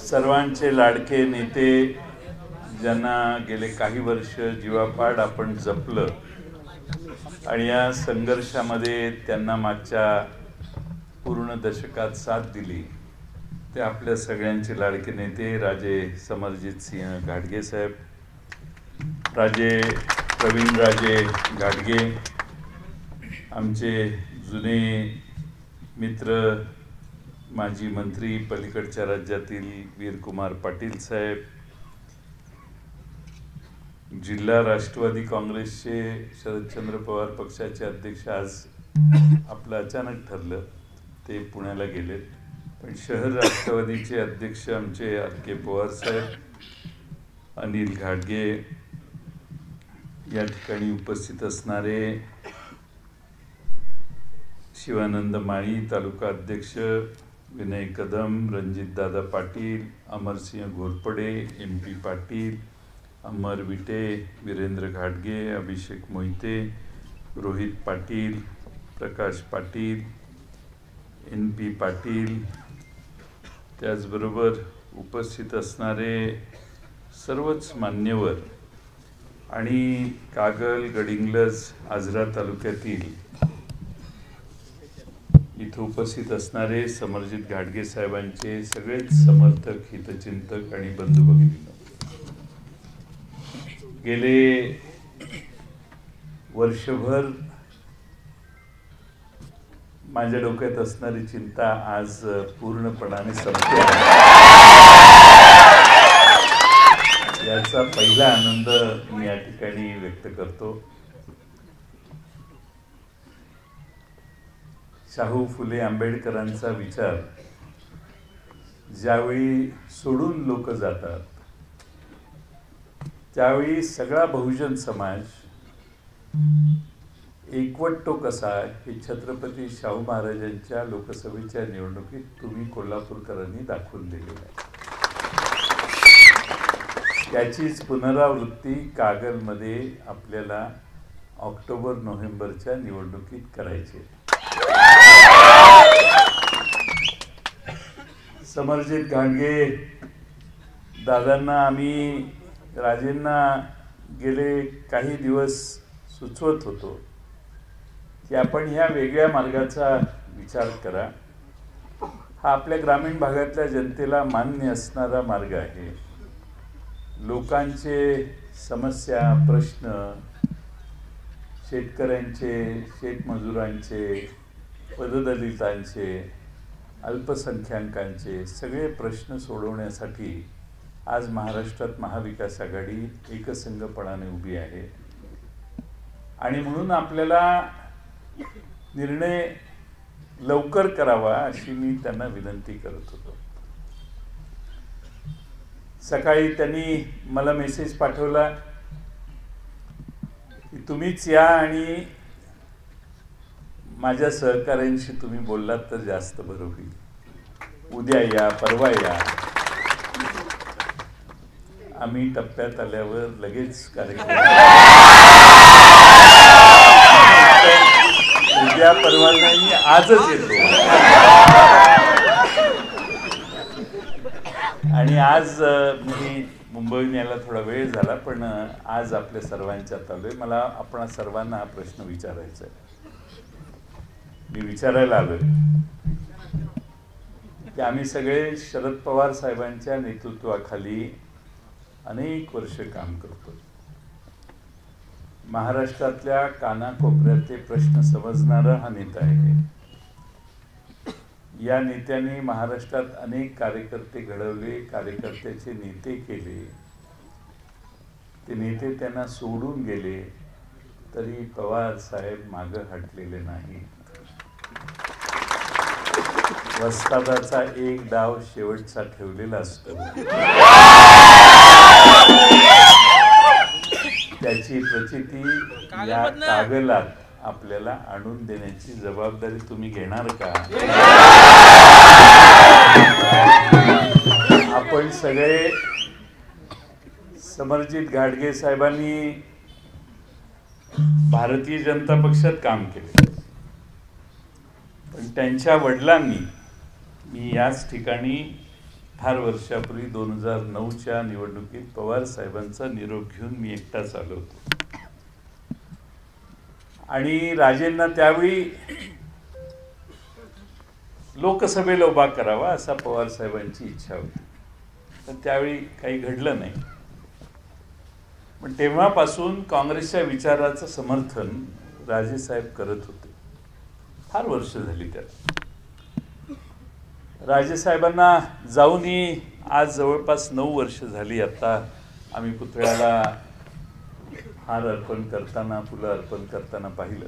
सर्वांचे लाडके नेते ज्यांना गेले काही वर्ष जीवापाड आपण जपलं आणि या संघर्षामध्ये त्यांना मागच्या पूर्ण दशकात साथ दिली ते आपल्या सगळ्यांचे लाडके नेते राजे समरजित सिंह घाटगे साहेब, राजे प्रवीणराजे घाटगे, आमचे जुने मित्र माजी मंत्री पलीकडच्या राज्यातील वीरकुमार पाटील साहेब, जिल्हा राष्ट्रवादी काँग्रेसचे शरदचंद्र पवार पक्षाचे अध्यक्ष, आज आपलं अचानक ठरलं ते पुण्याला गेलेत, पण शहर राष्ट्रवादीचे अध्यक्ष आमचे आर.के. पवार साहेब, अनिल घाटगे, या ठिकाणी उपस्थित असणारे शिवानंद माळी तालुका अध्यक्ष, विनय कदम, रणजितदादा पाटील, अमरसिंह घोरपडे, MP पाटील, अमर विटे, वीरेंद्र घाटगे, अभिषेक मोहिते, रोहित पाटील, प्रकाश पाटील, NP पाटील, त्याचबरोबर उपस्थित असणारे सर्वच मान्यवर आणि कागल, गडिंग्लज, आजरा तालुक्यातील इथं उपस्थित असणारे समरजित घाटगे साहेबांचे सगळेच समर्थक, हितचिंतक आणि बंधू भगिनींनो, गेले वर्षभर माझ्या डोक्यात असणारी चिंता आज पूर्णपणाने संपली याचा पहिला आनंद मी या ठिकाणी व्यक्त करतो. शाहू फुले आंबेडकरांचा विचार ज्यावेळी सोडून लोक जातात त्यावेळी सगळा बहुजन समाज एकवटतो कसा हे छत्रपती शाहू महाराजांच्या लोकसभेच्या निवडणुकीत तुम्ही कोल्हापूरकरांनी दाखवून दिलेलं आहे. त्याचीच पुनरावृत्ती कागलमध्ये आपल्याला ऑक्टोबर-नोव्हेंबरच्या निवडणुकीत करायची. समरजित घाटगे दादांना, आम्ही राजेंना गेले काही दिवस सुचवत होतो की आपण ह्या वेगळ्या मार्गाचा विचार करा. हा आपल्या ग्रामीण भागातल्या जनतेला मान्य असणारा मार्ग आहे. लोकांचे समस्या, प्रश्न, शेतकऱ्यांचे, शेतमजुरांचे, पददलितांचे, अल्पसंख्याकांचे सगळे प्रश्न सोडवण्यासाठी आज महाराष्ट्रात महाविकास आघाडी एकसंघपणाने उभी आहे आणि म्हणून आपल्याला निर्णय लवकर करावा अशी मी त्यांना विनंती करत होतो. सकाळी त्यांनी मला मेसेज पाठवला की तुम्हीच या आणि माझ्या सहकाऱ्यांशी तुम्ही बोललात तर जास्त बरं होईल. उद्या या, परवा या. आम्ही टप्प्यात आल्यावर लगेच कार्यक्रम उद्या परवा नाही, आजच येतो. आणि आज मी मुंबईहून यायला थोडा वेळ झाला, पण आज आपल्या सर्वांच्यात आलोय. मला आपण सर्वांना हा प्रश्न विचारायचा आहे. मी विचारायला आलोय की आम्ही सगळे शरद पवार साहेबांच्या नेतृत्वाखाली अनेक वर्ष काम करतो. महाराष्ट्रातल्या कानाकोपऱ्यातले प्रश्न समजणारा हा नेता आहे. या नेत्याने महाराष्ट्रात अनेक कार्यकर्ते घडवले, कार्यकर्त्याचे नेते केले. ते नेते त्यांना सोडून गेले तरी पवार साहेब मागं हटलेले नाही. वस्तादाचा एक डाव शेवटचा ठेवलेला असतो. त्याची प्रचिती या कागलात आपल्याला आणून देण्याची जबाबदारी तुम्ही घेणार का? आपण सगळे समरजित घाटगे साहेबांनी भारतीय जनता पक्षात काम केले, पण त्यांच्या वडिलांनी, मी याच ठिकाणी फार वर्षापूर्वी 2009च्या निवडणुकीत पवार साहेबांचा निरोप घेऊन मी एकटाच आलो होतो आणि राजेंना त्यावेळी लोकसभेला उभा करावा असा पवार साहेबांची इच्छा होती, पण त्यावेळी काही घडलं नाही. पण तेव्हापासून काँग्रेसच्या विचाराचं समर्थन राजेसाहेब करत होते. फार वर्ष झाली त्याला. राजेसाहेबांना जाऊनही आज जवळपास 9 वर्ष झाली. आता आम्ही पुतळ्याला हार अर्पण करताना, फुलं अर्पण करताना पाहिलं.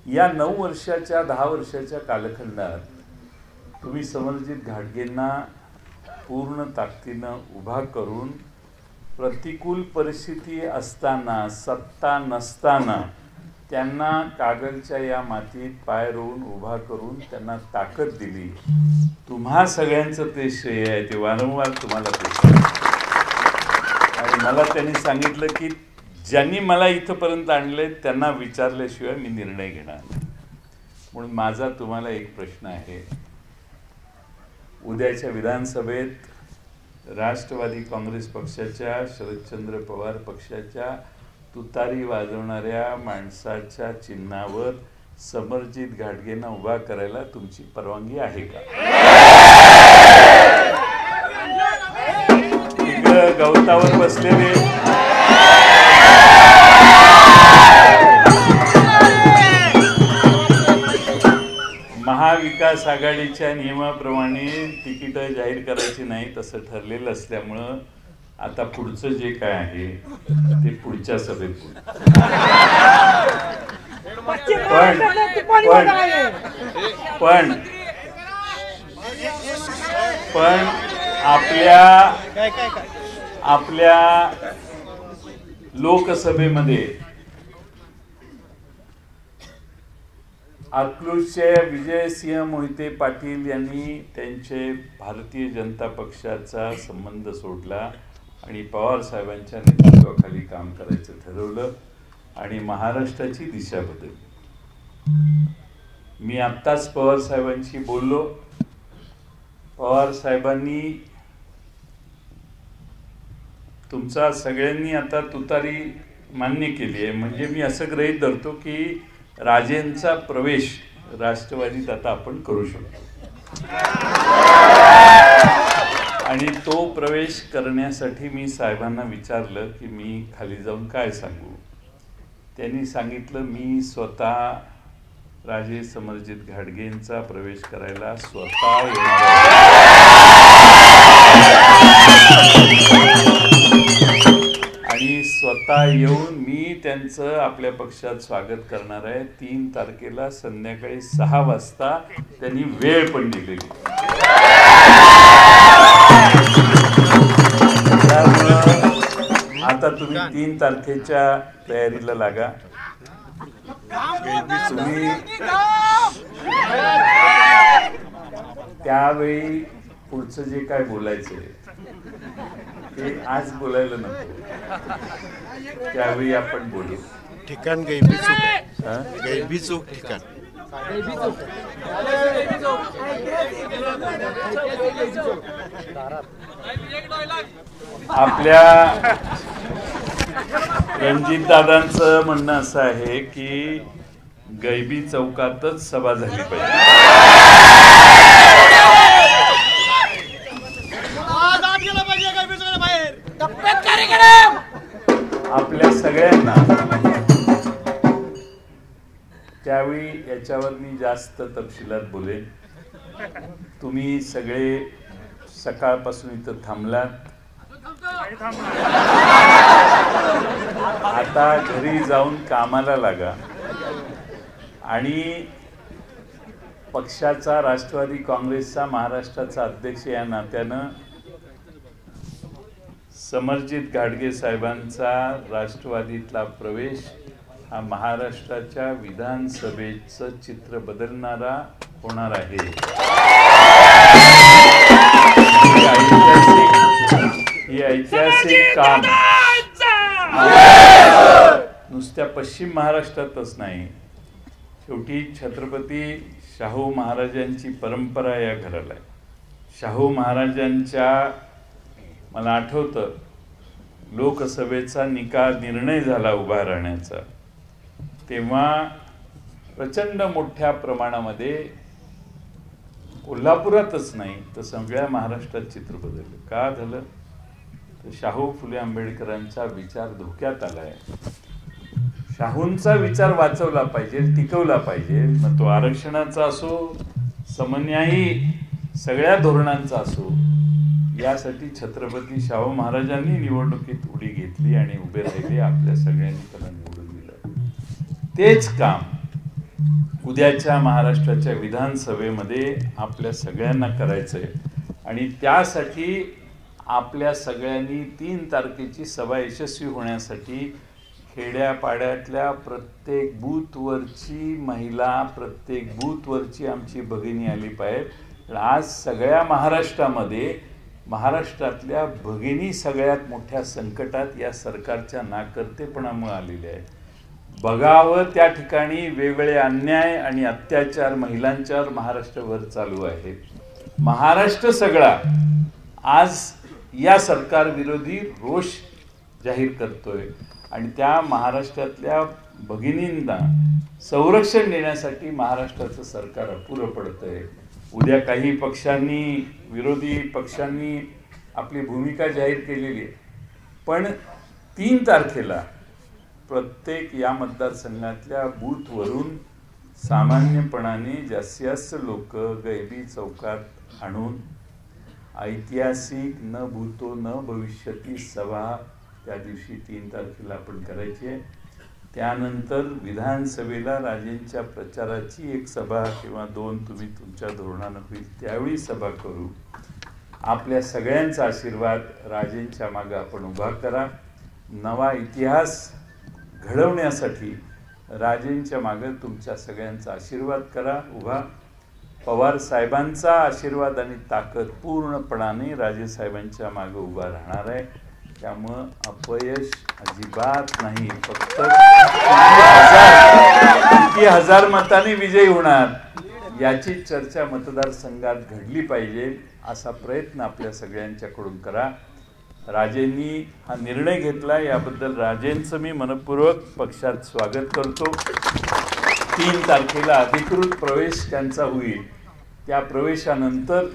या 9 वर्षाच्या 10 वर्षाच्या कालखंडात तुम्ही समरजित घाटगेंना पूर्ण ताकदीनं उभा करून प्रतिकूल परिस्थिती असताना, सत्ता नसताना त्यांना कागलच्या या मातीत पाय रोवून उभा करून त्यांना ताकद दिली. तुम्हा सगळ्यांचं ते श्रेय आहे. ते वारंवार तुम्हाला ते आणि मला त्यांनी सांगितलं की ज्यांनी मला इथंपर्यंत आणले त्यांना विचारल्याशिवाय मी निर्णय घेणार नाही. म्हणून माझा तुम्हाला एक प्रश्न आहे. उद्याच्या विधानसभेत राष्ट्रवादी काँग्रेस पक्षाच्या, शरदचंद्र पवार पक्षाच्या तुतारी वाजवणाऱ्या माणसाच्या चिन्हावर समरजित घाटगेंना उभा करायला तुमची परवानगी आहे का? इकडं गवतावर बसलेले महाविकास आघाडीच्या नियमाप्रमाणे तिकीटं जाहीर करायची नाही तसं ठरलेलं असल्यामुळं आता पुढचं जे काय आहे ते पुढच्या सभेत पण आपल्या लोकसभेमध्ये अकलूजचे विजयसिंह मोहिते पाटील यांनी त्यांचे भारतीय जनता पक्षाचा संबंध सोडला आणि पवार साहेबांच्या नेतृत्वाखाली काम करायचं ठरवलं आणि महाराष्ट्राची दिशा बदलली. मी आत्ताच पवार साहेबांशी बोललो. पवार साहेबांनी तुमचा सगळ्यांनी आता तुतारी मान्य केली आहे, म्हणजे मी असं गृहीत धरतो की राजेंचा प्रवेश राष्ट्रवादीत आता आपण करू शकतो आणि तो प्रवेश करण्यासाठी मी साहेबांना विचारलं की मी खाली जाऊन काय सांगू. त्यांनी सांगितलं मी स्वतः राजे समरजित घाटगेंचा प्रवेश करायला स्वतः येणार आणि स्वतः येऊन मी त्यांचं आपल्या पक्षात स्वागत करणार आहे. 3 तारखेला संध्याकाळी 6 वाजता त्यांनी वेळ पण दिलेली. आता तुम्ही 3 तारखेच्या तयारीला लागा. तुम्ही त्यावेळी पुढचं जे काय बोलायचंय ते आज बोलायला नको, त्यावेळी आपण बोलू. ठिकाण गैबी चूक, गैबी चूक ठिकाण. आपल्या रणजित दादांचं म्हणणं असं आहे की गैबी चौकातच सभा झाली पाहिजे. आपल्या सगळ्यांना त्यावेळी याच्यावर मी जास्त तपशिलात बोलेन. तुम्ही सगळे सकाळपासून इथं थांबलात. आता घरी जाऊन कामाला लागा आणि पक्षाचा, राष्ट्रवादी काँग्रेसचा महाराष्ट्राचा अध्यक्ष या नात्यानं समरजित घाटगे साहेबांचा राष्ट्रवादीतला प्रवेश हा महाराष्ट्राच्या विधानसभेचं चित्र बदलणारा होणार आहे. हे ऐतिहासिक काम नुसत्या पश्चिम महाराष्ट्रातच नाही, शेवटी छत्रपती शाहू महाराजांची परंपरा या घराला आहे. शाहू महाराजांच्या, मला आठवतं, लोकसभेचा निर्णय झाला उभा राहण्याचा, तेव्हा प्रचंड मोठ्या प्रमाणामध्ये कोल्हापुरातच नाही तर सगळ्या महाराष्ट्रात चित्र बदललं. का झालं तर शाहू फुले आंबेडकरांचा विचार धोक्यात आलाय. शाहूंचा विचार वाचवला पाहिजे, टिकवला पाहिजे. मग तो आरक्षणाचा असो, समन्यायी सगळ्या धोरणांचा असो, यासाठी छत्रपती शाहू महाराजांनी निवडणुकीत उडी घेतली आणि उभे राहिले. आपल्या सगळ्यांनी त्यांना निवडून दिलं. तेच काम उद्याच्या महाराष्ट्राच्या विधानसभेमध्ये आपल्या सगळ्यांना करायचंय. आणि त्यासाठी आपल्या सगळ्यांनी 3 तारखेची सभा यशस्वी होण्यासाठी खेड्यापाड्यातल्या प्रत्येक बूथवरची महिला, प्रत्येक बूथवरची आमची भगिनी आली पाहिजे. आज सगळ्या महाराष्ट्रातल्या भगिनी सगळ्यात मोठ्या संकटात या सरकारच्या नाकर्तेपणामुळे आलेल्या आहेत. बघावं त्या ठिकाणी वेगवेगळे अन्याय आणि अत्याचार महिलांच्यावर महाराष्ट्रभर चालू आहेत. महाराष्ट्र सगळा आज या सरकार विरोधी रोष जाहीर करतोय आणि त्या महाराष्ट्रातल्या भगिनींना संरक्षण देण्यासाठी महाराष्ट्राचं सरकार अपुरं पडतंय. उद्या काही पक्षांनी, विरोधी पक्षांनी आपली भूमिका जाहीर केलेली आहे, पण 3 तारखेला प्रत्येक या मतदारसंघातल्या बूथवरून सामान्यपणाने जास्तीत जास्त लोक गैबी चौकात आणून ऐतिहासिक न भूतो न भविष्यती सभा त्या दिवशी 3 तारखेला आपण करायची आहे. त्यानंतर विधानसभेला राजेंच्या प्रचाराची एक सभा किंवा 2 तुम्ही तुमच्या धोरणानं होईल त्यावेळी सभा करू. आपल्या सगळ्यांचा आशीर्वाद राजेंच्या मागे आपण उभा करा. नवा इतिहास घडवण्यासाठी राजेंच्या मागे तुमच्या सगळ्यांचा आशीर्वाद करा, उभा. पवार साहेबांचा आशीर्वाद आणि ताकद पूर्णपणाने राजे साहेबांच्या मागे उभा राहणार आहे. त्यामुळं अपयश अजिबात नाही. फक्त किती हजार मतांनी विजयी होणार याची चर्चा मतदारसंघात घडली पाहिजे, असा प्रयत्न आपल्या सगळ्यांच्याकडून करा. राजेंनी हा निर्णय घेतला, याबद्दल राजेंचं मी मनपूर्वक पक्षात स्वागत करतो. 3 तारखेला अधिकृत प्रवेश त्यांचा होईल. त्या प्रवेशानंतर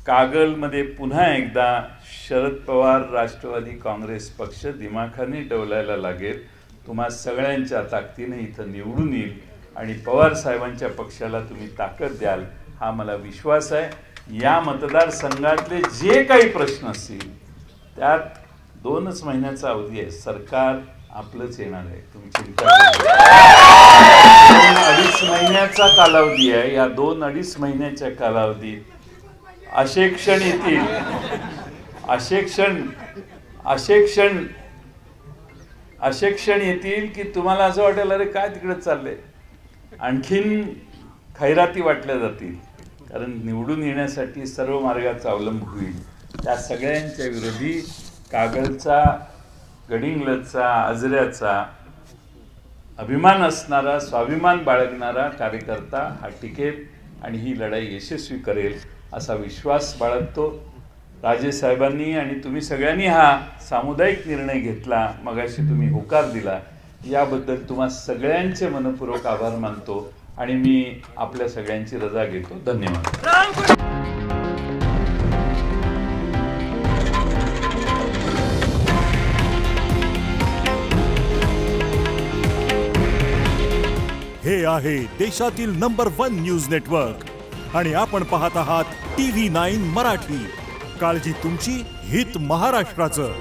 कागलमध्ये पुन्हा एकदा शरद पवार राष्ट्रवादी काँग्रेस पक्ष दिमाखाने डवलायला लागेल. तुम्हा सगळ्यांच्या ताकदीने इथं निवडून येईल आणि पवार साहेबांच्या पक्षाला तुम्ही ताकद द्याल, हा मला विश्वास आहे. या मतदारसंघातले जे काही प्रश्न असतील त्यात 2च महिन्याचा अवधी आहे. सरकार आपलंच येणार आहे, तुम्ही चिंता करू नका. 2-2.5 महिन्याचा कालावधी आहे. या 2-2.5 महिन्याच्या कालावधीत असे क्षण येतील, असे क्षण येतील की तुम्हाला असं वाटेल अरे काय तिकडे चाललंय. आणखीन खैराती वाटल्या जातील, कारण निवडून येण्यासाठी सर्व मार्गाचा अवलंब होईल. त्या सगळ्यांच्या विरोधी कागलचा, गडिंग्लजचा, आजऱ्याचा अभिमान असणारा, स्वाभिमान बाळगणारा कार्यकर्ता हा टिकेल आणि ही लढाई यशस्वी करेल असा विश्वास बाळगतो. राजे साहेबांनी आणि तुम्ही सगळ्यांनी हा सामुदायिक निर्णय घेतला, मगाशी तुम्ही होकार दिला, याबद्दल तुम्हा सगळ्यांचे मनपूर्वक आभार मानतो आणि मी आपल्या सगळ्यांची रजा घेतो. धन्यवाद. हे आहे देशातील नंबर 1 न्यूज नेटवर्क आणि आपण पाहत आहात TV9 मराठी. काळजी तुमची, हित महाराष्ट्राचं.